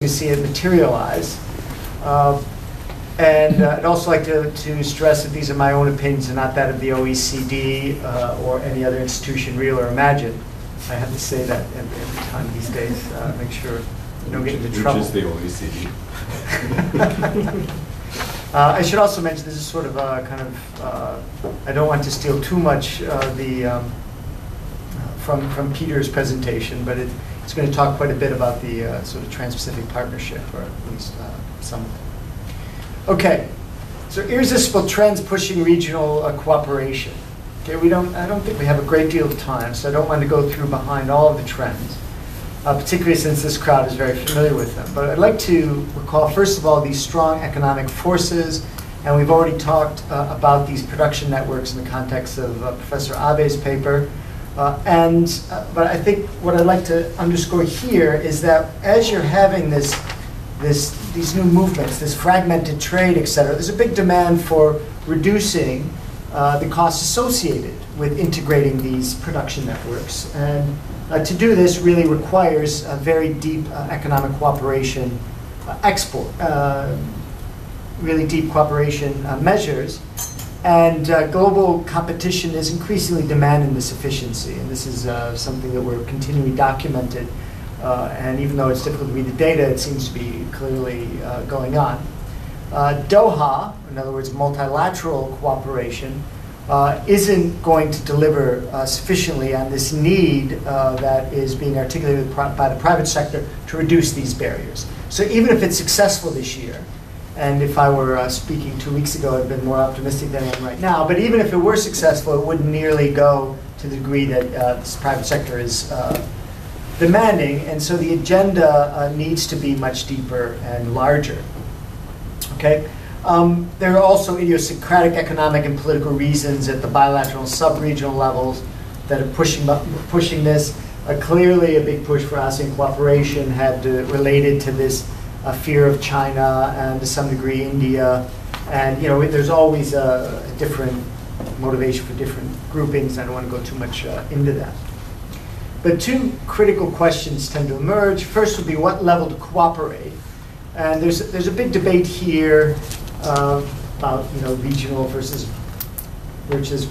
to see it materialize. I'd also like to stress that these are my own opinions and not that of the OECD or any other institution, real or imagined. I have to say that every time these days. Make sure you don't get into trouble. Which is the OECD. I should also mention this is sort of a kind of, I don't want to steal too much from Peter's presentation, but it's going to talk quite a bit about the sort of Trans-Pacific Partnership, or at least some of it. Okay, so irresistible trends pushing regional cooperation. Okay, I don't think we have a great deal of time, so I don't want to go through behind all of the trends, particularly since this crowd is very familiar with them. But I'd like to recall, first of all, these strong economic forces, and we've already talked about these production networks in the context of Professor Abe's paper. But I think what I'd like to underscore here is that as you're having these new movements, this fragmented trade, et cetera, there's a big demand for reducing the costs associated with integrating these production networks. And to do this really requires a very deep economic cooperation, really deep cooperation measures. And global competition is increasingly demanding this efficiency. And this is something that we're continually documented. And even though it's difficult to read the data, it seems to be clearly going on. Doha, in other words, multilateral cooperation, isn't going to deliver sufficiently on this need that is being articulated by the private sector to reduce these barriers. So even if it's successful this year, and if I were speaking 2 weeks ago, I'd been more optimistic than I am right now, but even if it were successful, it wouldn't nearly go to the degree that this private sector is demanding, and so the agenda needs to be much deeper and larger. Okay, there are also idiosyncratic economic and political reasons at the bilateral and sub-regional levels that are pushing this. Clearly, a big push for ASEAN cooperation had related to this fear of China and to some degree India, and there's always a different motivation for different groupings. I don't want to go too much into that. But two critical questions tend to emerge. First would be what level to cooperate. And there's a big debate here about regional versus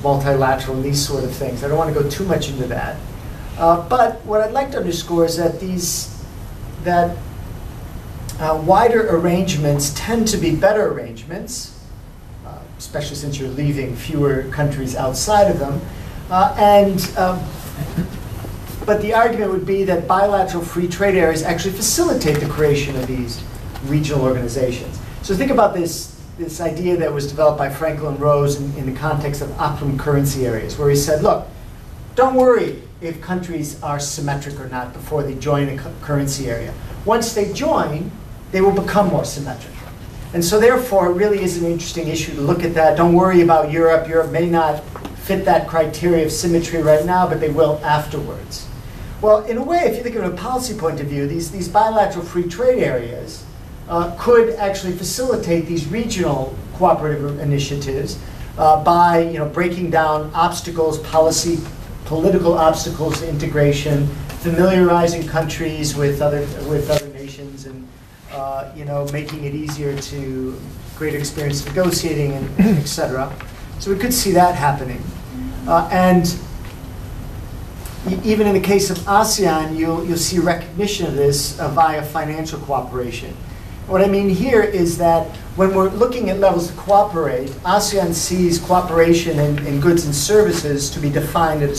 multilateral and these sort of things. I don't want to go too much into that. But what I'd like to underscore is that wider arrangements tend to be better arrangements, especially since you're leaving fewer countries outside of them. But the argument would be that bilateral free trade areas actually facilitate the creation of these regional organizations. So think about this idea that was developed by Franklin Rose in the context of optimum currency areas, where he said, look, don't worry if countries are symmetric or not before they join a currency area. Once they join, they will become more symmetric. And so therefore, it really is an interesting issue to look at that. Don't worry about Europe. Europe may not fit that criteria of symmetry right now, but they will afterwards. Well, in a way, if you think of it from a policy point of view, these bilateral free trade areas could actually facilitate these regional cooperative initiatives by breaking down obstacles, political obstacles to integration, familiarizing countries with other nations, and making it easier to greater experience negotiating, and et cetera. So we could see that happening. And even in the case of ASEAN, you'll see recognition of this via financial cooperation. What I mean here is that when we're looking at levels to cooperate, ASEAN sees cooperation in goods and services to be defined at a